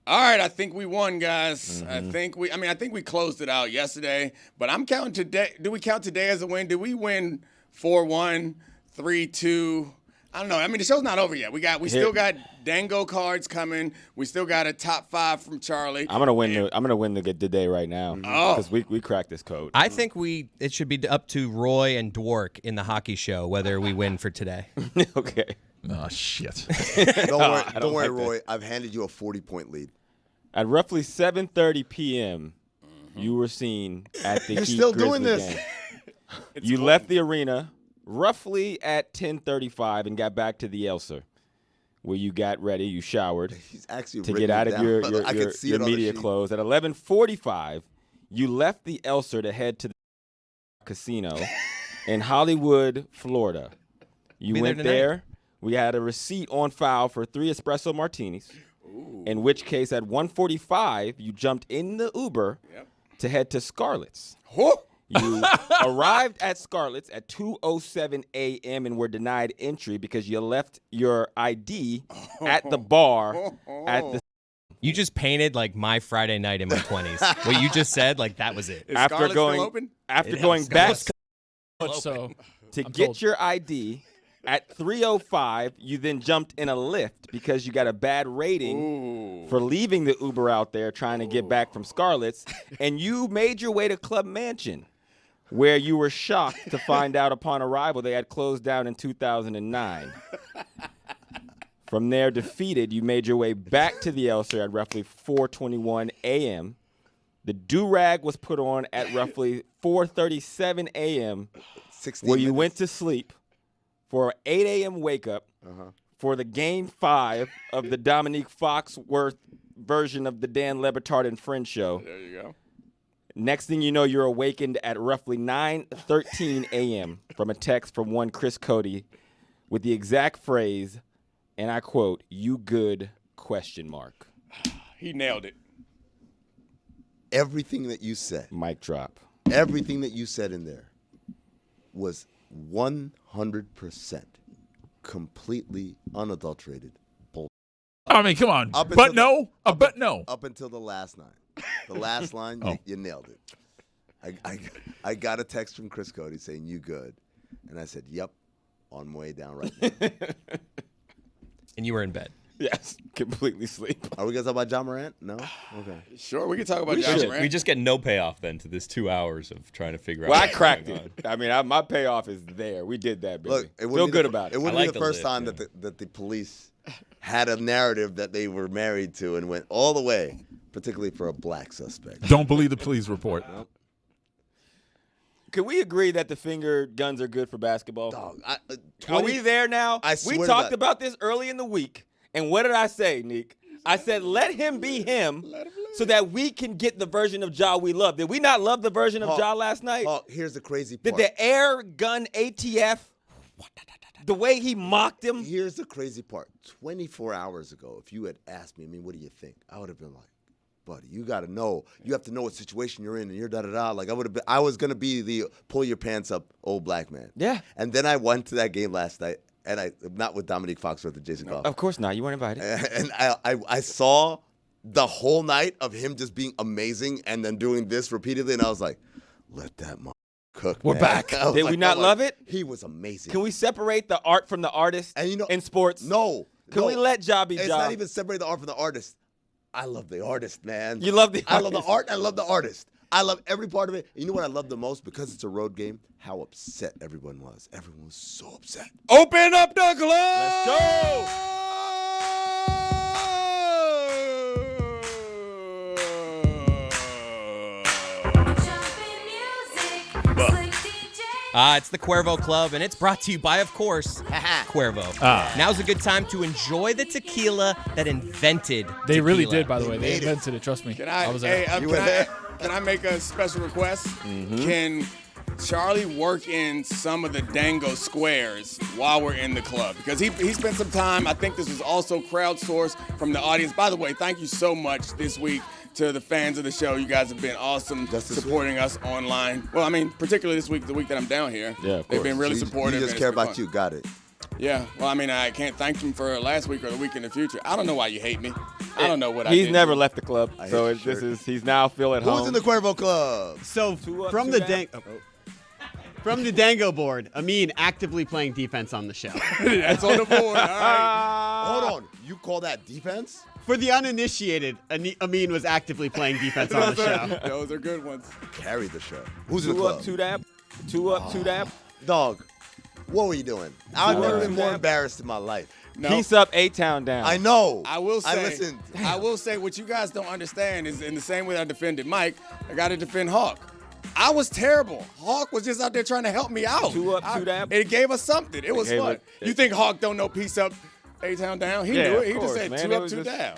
All right, I think we won, guys. I think we closed it out yesterday, but I'm counting today. Do we count today as a win? Did we win 4-1, 3-2? I don't know. I mean, the show's not over yet. We still got dango cards coming. We still got a top 5 from Charlie. I'm gonna win the day right now because we cracked this code. I think it should be up to Roy and Dwork in the hockey show whether we win for today. Okay. Oh shit! Don't worry, Roy. I've handed you a 40-point lead. At roughly 7:30 p.m., you were seen at the You're Heat still Grizzly doing this. game. You left the arena roughly at 10:35 and got back to the Elser, where you got ready. You showered He's actually to get out of your media sheet. clothes. At 11:45, you left the Elser to head to the casino in Hollywood, Florida. You went there. We had a receipt on file for 3 espresso martinis. Ooh. In which case, at 1:45, you jumped in the Uber to head to Scarlett's. You arrived at Scarlett's at 2:07 a.m. and were denied entry because you left your ID at the bar at the. You just painted like my Friday night in my 20s. What you just said, like that was it. Is Scarlett's still open? After going back So to get your ID. At 3:05, you then jumped in a Lyft because you got a bad rating for leaving the Uber out there trying to get back from Scarlett's, and you made your way to Club Mansion, where you were shocked to find out upon arrival they had closed down in 2009. From there, defeated, you made your way back to the Elser at roughly 4:21 a.m. The do-rag was put on at roughly 4:37 a.m., where you went to sleep for an 8 a.m. wake-up for the Game 5 of the Dominique Foxworth version of the Dan Le Batard and Friends show. There you go. Next thing you know, you're awakened at roughly 9:13 a.m. from a text from one Chris Cody with the exact phrase, and I quote, "You good?" ? He nailed it. Everything that you said. Mic drop. Everything that you said in there was 100% completely unadulterated bull. I mean, come on. But no. Up until the last line. The last line, you nailed it. I got a text from Chris Cody saying, "You good?" And I said, "Yep, on my way down right now." And you were in bed. Yes, completely sleep. Are we going to talk about Ja Morant? No? Okay. Sure, we can talk about Ja Morant. We just get no payoff then to this 2 hours of trying to figure out. Well, I cracked it. I mean, my payoff is there. We did that, baby. Look, feel good about it. It wouldn't be the first time that the police had a narrative that they were married to and went all the way, particularly for a black suspect. Don't believe the police report. Nope. Can we agree that the finger guns are good for basketball? Dog, Are we there now? We talked about this early in the week. And what did I say, Nick? I said, let him be him so that we can get the version of Ja we love. Did we not love the version of Ja last night? Here's the crazy part. Did the air gun ATF, the way he mocked him? Here's the crazy part. 24 hours ago, if you had asked me, what do you think? I would have been like, buddy, you got to know. You have to know what situation you're in, and you're da-da-da. Like, I was going to be the pull your pants up old black man. Yeah. And then I went to that game last night. And not with Dominique Foxworth and Jason Goff. Of course not. You weren't invited. And I saw the whole night of him just being amazing and then doing this repeatedly, and I was like, let that cook. We're back. Did we not love it? He was amazing. Can we separate the art from the artist in sports? No. Can we let Ja be Ja? It's not even separate the art from the artist. I love the artist, man. You love the artist. I love the art. I love the artist. I love every part of it. You know what I love the most? Because it's a road game, how upset everyone was. Everyone was so upset. Open up the glove! Let's go! It's the Cuervo Club, and it's brought to you by, of course, Cuervo. Now's a good time to enjoy the tequila that invented They tequila. really did, by the way. They invented it. Trust me. Can I was there. Can I make a special request? Can Charlie work in some of the dango squares while we're in the club? Because he spent some time. I think this was also crowdsourced from the audience. By the way, thank you so much this week to the fans of the show. You guys have been awesome supporting us online. Well, I mean, particularly this week, the week that I'm down here. Yeah, of They've course. been really supportive. You just care about you. Got it. Yeah. Well, I mean, I can't thank him for last week or the week in the future. I don't know why you hate me. I don't know what I did. He's never left the club, I so hate your shirt. he's now feel at home. Who's in the Cuervo Club? So up, from two the down. from the dango board, Amin actively playing defense on the show. That's on the board. All right. Hold on. You call that defense? For the uninitiated, Amin was actively playing defense on the show. Those are good ones. Carried the show. Who's in the Two club? up, two down. Two up, two down. Dog, what were you doing? I've never up, been two more down. embarrassed in my life. No. Piece up, A-Town down. I know. I will say, I listened. I will say what you guys don't understand is in the same way I defended Mike, I got to defend Hawk. I was terrible. Hawk was just out there trying to help me out. Two up, two down. It gave us something. It was gave fun. it- You think Hawk don't know piece up, A-Town down? He Yeah, knew of it. He course, just said man. two It up, was two just- down.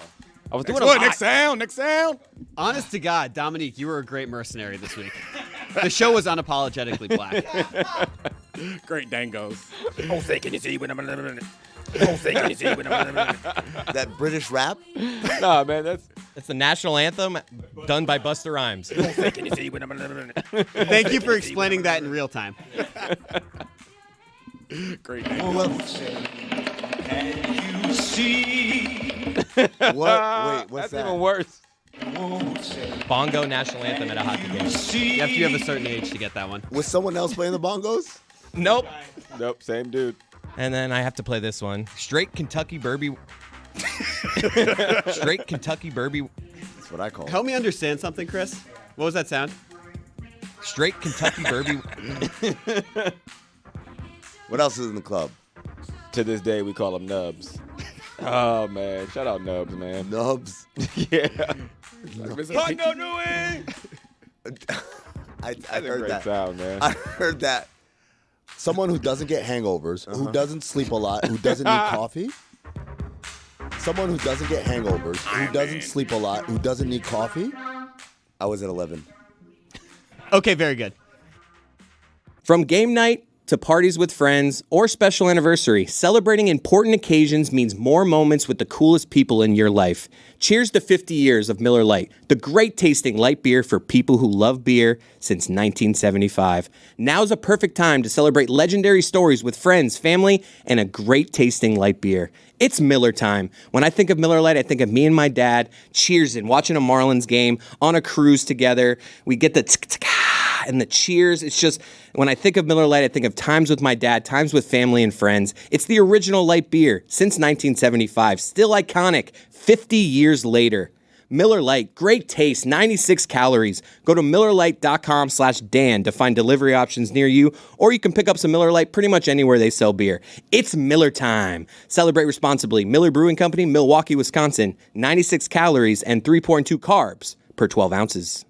I was Next doing a one, lot. next sound, next sound. Honest to God, Dominique, you were a great mercenary this week. The show was unapologetically black. Great dangos. That British rap? Nah, man, that's It's the national anthem done by Busta Rhymes. Thank you for explaining that in real time. Great dangos. What? Wait, what's that's that? even worse. Bongo national anthem at a hockey game. You have to have a certain age to get that one. Was someone else playing the bongos? Nope. Nope, same dude. And then I have to play this one. Straight Kentucky Burby. Straight Kentucky Burby. That's what I call it. Help me understand something, Chris. What was that sound? Straight Kentucky Burby. What else is in the club? To this day, we call him Nubs. Oh, man. Shout out Nubs, man. Nubs. Yeah. Hondo Nui. I That's a heard great that. sound, man. I heard that. Someone who doesn't get hangovers, who doesn't sleep a lot, who doesn't need coffee. Someone who doesn't get hangovers, who doesn't sleep a lot, who doesn't need coffee. I was at 11. Okay, very good. From game night to parties with friends or special anniversary, celebrating important occasions means more moments with the coolest people in your life. Cheers to 50 years of Miller Lite, the great tasting light beer for people who love beer since 1975. Now's a perfect time to celebrate legendary stories with friends, family, and a great tasting light beer. It's Miller time. When I think of Miller Lite, I think of me and my dad cheersing, watching a Marlins game, on a cruise together. We get the and the cheers. It's just, when I think of Miller Lite, I think of times with my dad, times with family and friends. It's the original light beer since 1975, still iconic 50 years later. Miller Lite, great taste, 96 calories. Go to MillerLite.com/Dan to find delivery options near you, or you can pick up some Miller Lite pretty much anywhere they sell beer. It's Miller time. Celebrate responsibly. Miller Brewing Company, Milwaukee, Wisconsin. 96 calories and 3.2 carbs per 12 ounces.